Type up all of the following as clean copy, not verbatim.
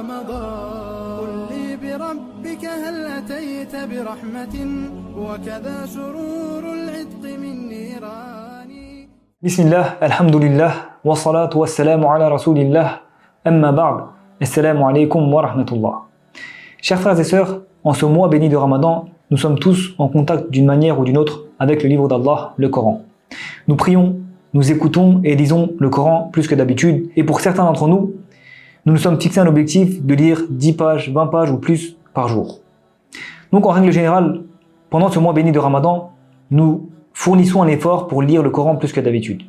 رمضان قل لي بربك هل أتيت برحمة وكذا سرور العتق من نيران. Bismillah, alhamdulillah, wa salatu wa salamu ala rasulillah, amma ba'd, assalamu alaikum wa rahmatullah. Chers frères et sœurs, en ce mois béni de Ramadan, nous sommes tous en contact d'une manière ou d'une autre avec le livre d'Allah, le Coran. Nous prions, nous écoutons et lisons le Coran plus que d'habitude, et pour certains d'entre nous, nous nous sommes fixés un objectif de lire 10 pages, 20 pages ou plus par jour. Donc en règle générale, pendant ce mois béni de Ramadan, nous fournissons un effort pour lire le Coran plus que d'habitude.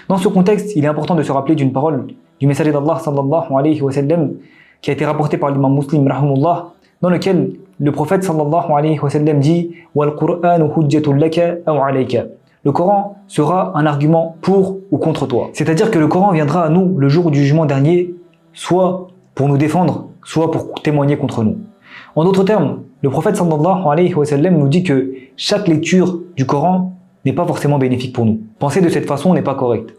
Dans ce contexte, il est important de se rappeler d'une parole du messager d'Allah sallallahu alayhi wa sallam qui a été rapportée par l'imam Muslim rahimahullah, dans lequel le prophète sallallahu alayhi wa sallam dit Wal Qur'anu hujjatun laka aw alayka. Le Coran sera un argument pour ou contre toi. C'est-à-dire que le Coran viendra à nous le jour du jugement dernier, soit pour nous défendre, soit pour témoigner contre nous. En d'autres termes, le prophète sallallahu alayhi wa sallam nous dit que chaque lecture du Coran n'est pas forcément bénéfique pour nous. Penser de cette façon n'est pas correct.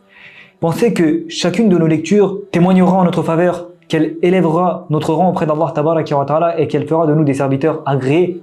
Penser que chacune de nos lectures témoignera en notre faveur, qu'elle élèvera notre rang auprès d'Allah tabaraka wa ta'ala et qu'elle fera de nous des serviteurs agréés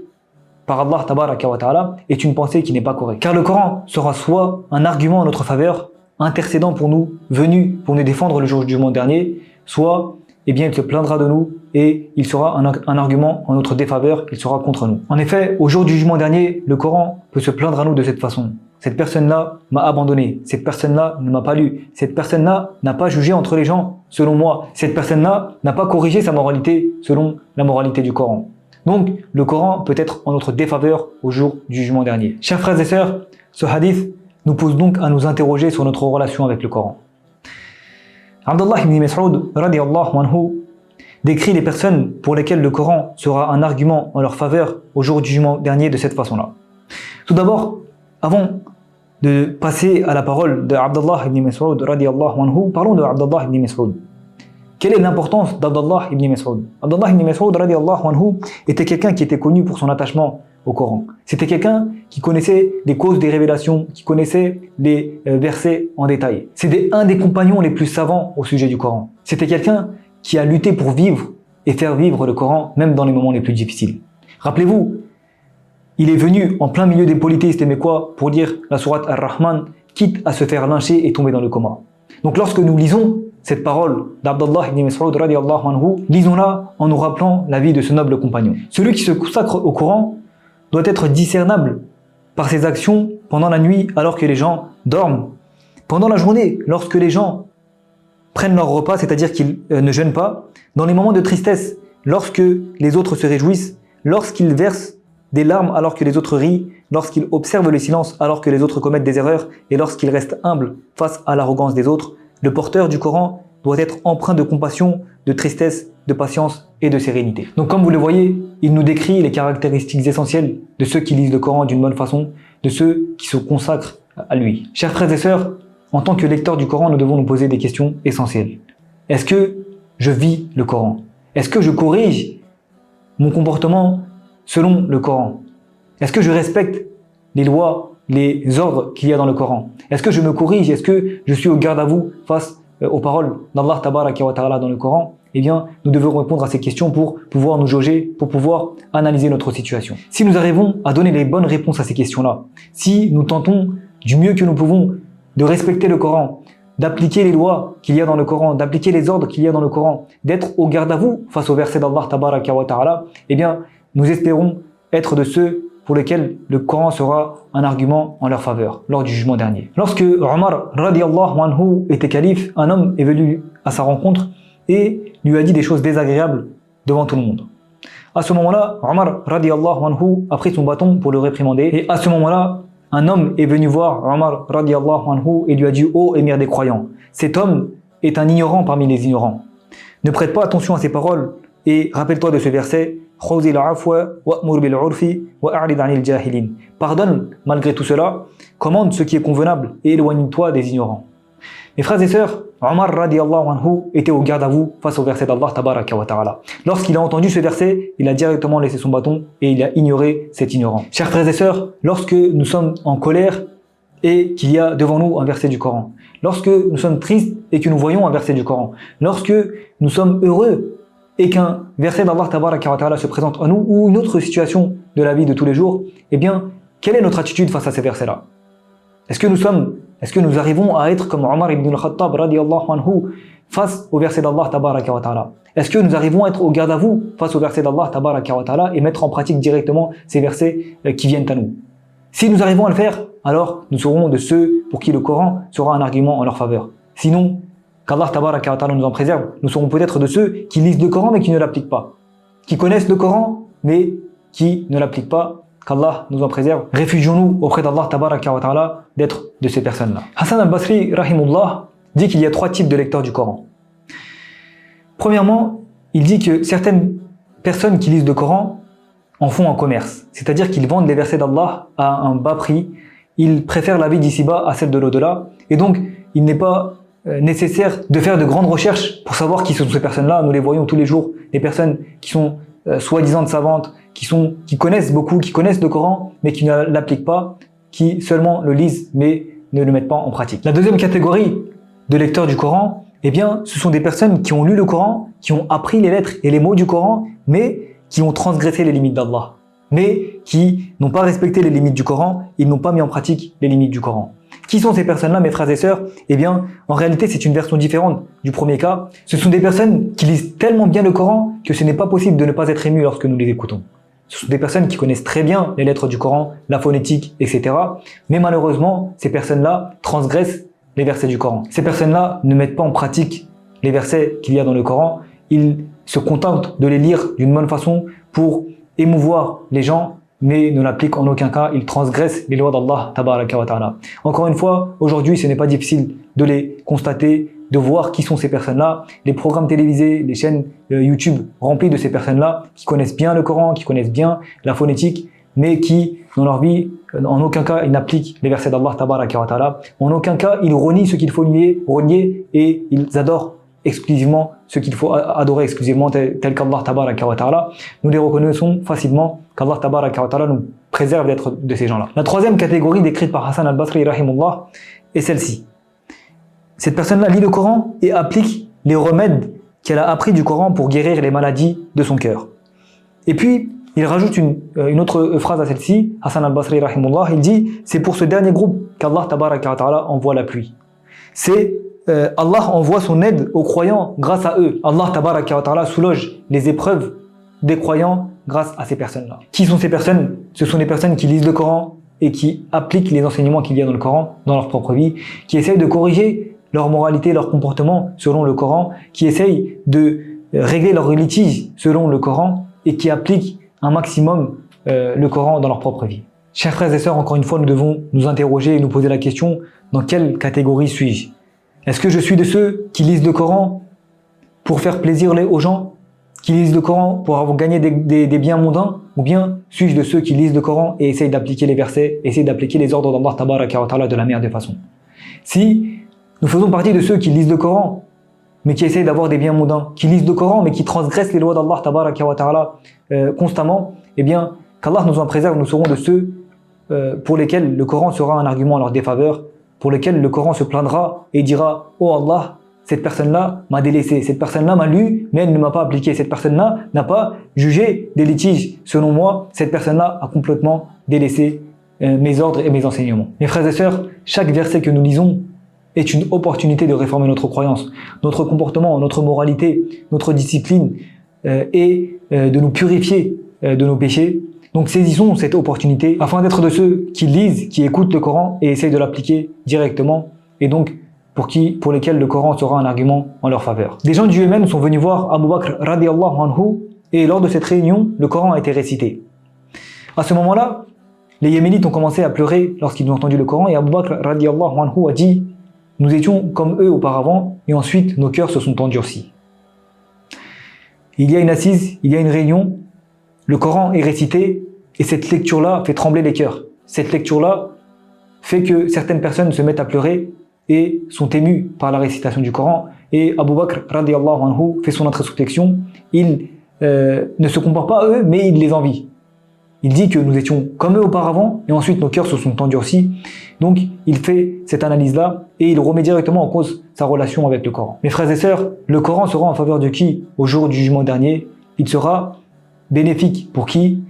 par Allah tabaraka wa ta'ala est une pensée qui n'est pas correcte. Car le Coran sera soit un argument en notre faveur, intercédant pour nous, venu pour nous défendre le jour du jugement dernier, soit il se plaindra de nous et il sera un argument en notre défaveur, il sera contre nous. En effet, au jour du jugement dernier, le Coran peut se plaindre à nous de cette façon. Cette personne-là m'a abandonné, cette personne-là ne m'a pas lu, cette personne-là n'a pas jugé entre les gens selon moi, cette personne-là n'a pas corrigé sa moralité selon la moralité du Coran. Donc, le Coran peut être en notre défaveur au jour du jugement dernier. Chers frères et sœurs, ce hadith nous pousse donc à nous interroger sur notre relation avec le Coran. Abdullah ibn Mas'ud radiyallahu anhu décrit les personnes pour lesquelles le Coran sera un argument en leur faveur au jour du jugement dernier de cette façon-là. Tout d'abord, avant de passer à la parole de Abdullah ibn Mas'ud radiyallahu anhu, parlons de Abdullah ibn Mas'ud. Quelle est l'importance d'Abdullah ibn Mas'ud? Abdullah ibn Mas'ud radiyallahu anhu était quelqu'un qui était connu pour son attachement au Coran. C'était quelqu'un qui connaissait les causes des révélations, qui connaissait les versets en détail. C'était un des compagnons les plus savants au sujet du Coran. C'était quelqu'un qui a lutté pour vivre et faire vivre le Coran, même dans les moments les plus difficiles. Rappelez-vous, il est venu en plein milieu des polythéistes mécois pour lire la sourate Ar-Rahman, quitte à se faire lyncher et tomber dans le coma. Donc lorsque nous lisons cette parole d'Abdullah ibn Mas'ud radiyallahu anhu, lisons-la en nous rappelant la vie de ce noble compagnon. Celui qui se consacre au Coran doit être discernable par ses actions pendant la nuit alors que les gens dorment, pendant la journée lorsque les gens prennent leur repas, c'est-à-dire qu'ils ne jeûnent pas, dans les moments de tristesse lorsque les autres se réjouissent, lorsqu'ils versent des larmes alors que les autres rient, lorsqu'ils observent le silence alors que les autres commettent des erreurs et lorsqu'ils restent humbles face à l'arrogance des autres. Le porteur du Coran doit être empreint de compassion, de tristesse, de patience et de sérénité. Donc comme vous le voyez, il nous décrit les caractéristiques essentielles de ceux qui lisent le Coran d'une bonne façon, de ceux qui se consacrent à lui. Chers frères et sœurs, en tant que lecteurs du Coran, nous devons nous poser des questions essentielles. Est-ce que je vis le Coran? Est-ce que je corrige mon comportement selon le Coran? Est-ce que je respecte les lois, les ordres qu'il y a dans le Coran? Est-ce que je me corrige? Est-ce que je suis au garde à vous face aux paroles d'Allah tabaraka wa ta'ala dans le Coran? Eh bien, nous devons répondre à ces questions pour pouvoir nous jauger, pour pouvoir analyser notre situation. Si nous arrivons à donner les bonnes réponses à ces questions-là, si nous tentons du mieux que nous pouvons de respecter le Coran, d'appliquer les lois qu'il y a dans le Coran, d'appliquer les ordres qu'il y a dans le Coran, d'être au garde à vous face au verset d'Allah tabaraka wa ta'ala, eh bien, nous espérons être de ceux pour lesquels le Coran sera un argument en leur faveur lors du jugement dernier. Lorsque Omar radiyallahu anhu était calife, un homme est venu à sa rencontre et lui a dit des choses désagréables devant tout le monde. À ce moment-là, Omar radiyallahu anhu a pris son bâton pour le réprimander et à ce moment-là, un homme est venu voir Omar radiyallahu anhu et lui a dit « Ô émir des croyants, cet homme est un ignorant parmi les ignorants. Ne prête pas attention à ses paroles et rappelle-toi de ce verset « Pardonne malgré tout cela, commande ce qui est convenable et éloigne-toi des ignorants. » Mes frères et sœurs, Omar radiyallahu anhu était au garde à vous face au verset d'Allah tabaraka wa ta'ala. Lorsqu'il a entendu ce verset, il a directement laissé son bâton et il a ignoré cet ignorant. Chers frères et sœurs, lorsque nous sommes en colère et qu'il y a devant nous un verset du Coran, lorsque nous sommes tristes et que nous voyons un verset du Coran, lorsque nous sommes heureux et qu'un verset d'Allah Tabaraka wa Ta'ala se présente à nous ou une autre situation de la vie de tous les jours, eh bien, quelle est notre attitude face à ces versets-là? Est-ce que nous arrivons à être comme Omar ibn al-Khattab radiyallahu anhu face au verset d'Allah Tabaraka wa Ta'ala? Est-ce que nous arrivons à être au garde à vous face au verset d'Allah Tabaraka wa Ta'ala et mettre en pratique directement ces versets qui viennent à nous? Si nous arrivons à le faire, alors nous serons de ceux pour qui le Coran sera un argument en leur faveur. Sinon, qu'Allah Tabaraka wa Ta'ala nous en préserve, nous serons peut-être de ceux qui lisent le Coran mais qui ne l'appliquent pas, qui connaissent le Coran mais qui ne l'appliquent pas. Qu'Allah nous en préserve. Réfugions-nous auprès d'Allah Tabaraka wa Ta'ala d'être de ces personnes-là. Hassan al-Basri, rahimullah, dit qu'il y a 3 types de lecteurs du Coran. Premièrement, il dit que certaines personnes qui lisent le Coran en font un commerce, c'est-à-dire qu'ils vendent les versets d'Allah à un bas prix, ils préfèrent la vie d'ici-bas à celle de l'au-delà, et donc il n'est pas nécessaire de faire de grandes recherches pour savoir qui sont ces personnes-là. Nous les voyons tous les jours, des personnes qui sont soi-disant savantes, qui connaissent beaucoup, qui connaissent le Coran, mais qui ne l'appliquent pas, qui seulement le lisent, mais ne le mettent pas en pratique. La deuxième catégorie de lecteurs du Coran, eh bien, ce sont des personnes qui ont lu le Coran, qui ont appris les lettres et les mots du Coran, mais qui ont transgressé les limites d'Allah, mais qui n'ont pas respecté les limites du Coran, ils n'ont pas mis en pratique les limites du Coran. Qui sont ces personnes-là, mes frères et sœurs? Eh bien, en réalité, c'est une version différente du premier cas. Ce sont des personnes qui lisent tellement bien le Coran que ce n'est pas possible de ne pas être ému lorsque nous les écoutons. Ce sont des personnes qui connaissent très bien les lettres du Coran, la phonétique, etc. Mais malheureusement, ces personnes-là transgressent les versets du Coran. Ces personnes-là ne mettent pas en pratique les versets qu'il y a dans le Coran. Ils se contentent de les lire d'une bonne façon pour émouvoir les gens, mais ne l'appliquent en aucun cas. Ils transgressent les lois d'Allah Tabaraka wa Ta'ala. Encore une fois, aujourd'hui, ce n'est pas difficile de les constater, de voir qui sont ces personnes-là. Les programmes télévisés, les chaînes YouTube remplies de ces personnes-là qui connaissent bien le Coran, qui connaissent bien la phonétique, mais qui, dans leur vie, en aucun cas, ils n'appliquent les versets d'Allah Tabaraka wa Ta'ala. En aucun cas, ils renient ce qu'il faut renier et ils adorent exclusivement ce qu'il faut adorer exclusivement tel qu'Allah Tabaraka wa Ta'ala. Nous les reconnaissons facilement qu'Allah Tabaraka wa Ta'ala nous préserve d'être de ces gens-là. La troisième catégorie décrite par Hassan al-Basri rahimullah est celle-ci. Cette personne-là lit le Coran et applique les remèdes qu'elle a appris du Coran pour guérir les maladies de son cœur. Et puis, il rajoute une autre phrase à celle-ci, Hassan al-Basri rahimullah, il dit « C'est pour ce dernier groupe qu'Allah Tabaraka wa Ta'ala envoie la pluie. » C'est Allah envoie son aide aux croyants grâce à eux. Allah Tabaraka wa Ta'ala soulage les épreuves des croyants grâce à ces personnes-là. Qui sont ces personnes? Ce sont des personnes qui lisent le Coran et qui appliquent les enseignements qu'il y a dans le Coran, dans leur propre vie, qui essayent de corriger leur moralité, leur comportement selon le Coran, qui essayent de régler leurs litiges selon le Coran et qui appliquent un maximum le Coran dans leur propre vie. Chers frères et sœurs, encore une fois, nous devons nous interroger et nous poser la question, dans quelle catégorie suis-je? Est-ce que je suis de ceux qui lisent le Coran pour faire plaisir aux gens, qui lisent le Coran pour gagner des biens mondains, ou bien suis-je de ceux qui lisent le Coran et essayent d'appliquer les versets, essayent d'appliquer les ordres d'Allah Tabaraka wa Ta'ala de la meilleure des façons? Si nous faisons partie de ceux qui lisent le Coran, mais qui essayent d'avoir des biens mondains, qui lisent le Coran, mais qui transgressent les lois d'Allah Tabaraka wa Ta'ala constamment, eh bien, qu'Allah nous en préserve, nous serons de ceux pour lesquels le Coran sera un argument en leur défaveur, pour lesquels le Coran se plaindra et dira « Oh Allah, cette personne-là m'a délaissé, cette personne-là m'a lu, mais elle ne m'a pas appliqué, cette personne-là n'a pas jugé des litiges. Selon moi, cette personne-là a complètement délaissé mes ordres et mes enseignements. » Mes frères et sœurs, chaque verset que nous lisons est une opportunité de réformer notre croyance, notre comportement, notre moralité, notre discipline et de nous purifier de nos péchés. Donc saisissons cette opportunité afin d'être de ceux qui lisent, qui écoutent le Coran et essayent de l'appliquer directement, et donc pour lesquels le Coran sera un argument en leur faveur. Des gens du Yémen sont venus voir Abu Bakr radiyallahu anhu, et lors de cette réunion, le Coran a été récité. À ce moment-là, les Yéménites ont commencé à pleurer lorsqu'ils ont entendu le Coran, et Abu Bakr radiyallahu anhu a dit « Nous étions comme eux auparavant, et ensuite nos cœurs se sont endurcis. » Il y a une assise, il y a une réunion, le Coran est récité, et cette lecture-là fait trembler les cœurs. Cette lecture-là fait que certaines personnes se mettent à pleurer et sont émues par la récitation du Coran. Et Abu Bakr radiyallahu anhu fait son introspection. Il ne se compare pas à eux, mais il les envie. il dit que nous étions comme eux auparavant et ensuite nos cœurs se sont endurcis. Donc il fait cette analyse-là et il remet directement en cause sa relation avec le Coran. Mes frères et sœurs, le Coran sera en faveur de qui au jour du jugement dernier? Il sera bénéfique pour qui?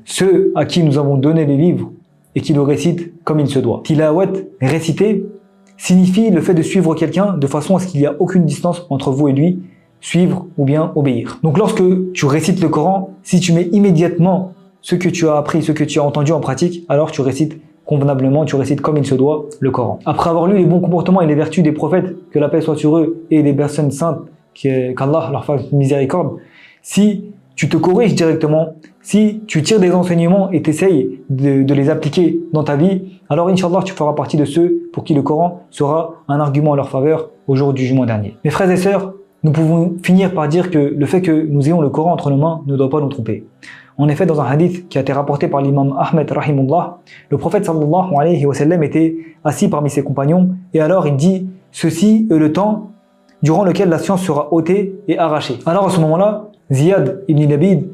Ceux à qui nous avons donné les livres et qui le récitent comme il se doit. Tilawat, réciter, signifie le fait de suivre quelqu'un de façon à ce qu'il n'y a aucune distance entre vous et lui, suivre ou bien obéir. Donc lorsque tu récites le Coran, si tu mets immédiatement ce que tu as appris, ce que tu as entendu en pratique, alors tu récites convenablement, tu récites comme il se doit le Coran. Après avoir lu les bons comportements et les vertus des prophètes, que la paix soit sur eux, et des personnes saintes, qu'Allah leur fasse miséricorde, si tu te corriges directement, si tu tires des enseignements et t'essayes de les appliquer dans ta vie, alors Inch'Allah tu feras partie de ceux pour qui le Coran sera un argument en leur faveur au jour du jugement dernier. Mes frères et sœurs, nous pouvons finir par dire que le fait que nous ayons le Coran entre nos mains ne doit pas nous tromper. En effet, dans un hadith qui a été rapporté par l'imam Ahmed rahimullah, le prophète sallallahu alayhi wa sallam était assis parmi ses compagnons et alors il dit « Ceci est le temps durant lequel la science sera ôtée et arrachée. » Alors à ce moment-là, Ziyad ibn Labid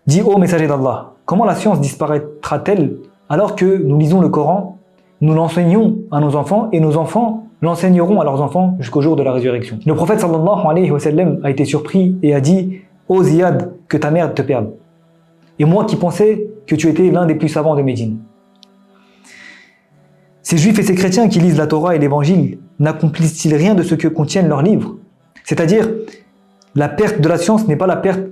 dit « Ô messager d'Allah, comment la science disparaîtra-t-elle alors que nous lisons le Coran, nous l'enseignons à nos enfants et nos enfants l'enseigneront à leurs enfants jusqu'au jour de la résurrection ?» Le prophète sallallahu alayhi wa sallam a été surpris et a dit « Ô Ziyad, que ta mère te perde. Et moi qui pensais que tu étais l'un des plus savants de Médine. » Ces juifs et ces chrétiens qui lisent la Torah et l'Évangile n'accomplissent-ils rien de ce que contiennent leurs livres? C'est-à-dire, la perte de la science n'est pas la perte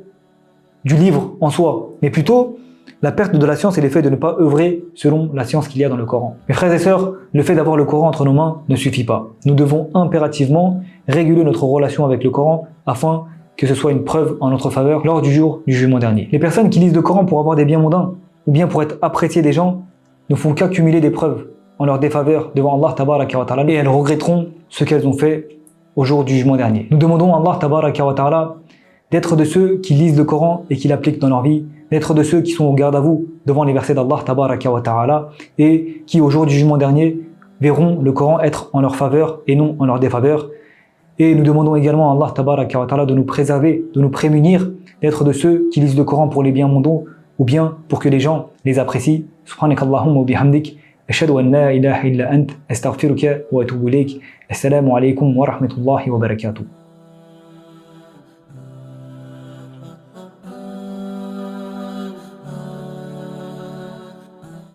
du livre en soi, mais plutôt la perte de la science est le fait de ne pas œuvrer selon la science qu'il y a dans le Coran. Mes frères et sœurs, le fait d'avoir le Coran entre nos mains ne suffit pas. Nous devons impérativement réguler notre relation avec le Coran afin que ce soit une preuve en notre faveur lors du jour du jugement dernier. Les personnes qui lisent le Coran pour avoir des biens mondains ou bien pour être appréciées des gens ne font qu'accumuler des preuves en leur défaveur devant Allah tabaraka wa ta'ala et elles regretteront ce qu'elles ont fait au jour du jugement dernier. Nous demandons à Allah tabaraka wa ta'ala d'être de ceux qui lisent le Coran et qui l'appliquent dans leur vie, d'être de ceux qui sont au garde à vous devant les versets d'Allah tabaraka wa ta'ala et qui au jour du jugement dernier verront le Coran être en leur faveur et non en leur défaveur. Et nous demandons également à Allah tabaraka wa ta'ala de nous préserver, de nous prémunir, d'être de ceux qui lisent le Coran pour les biens mondains ou bien pour que les gens les apprécient. Subhanakallahumma wa bihamdik. أشهد أن لا إله إلا أنت أستغفرك وأتوب إليك. السلام عليكم ورحمة الله وبركاته.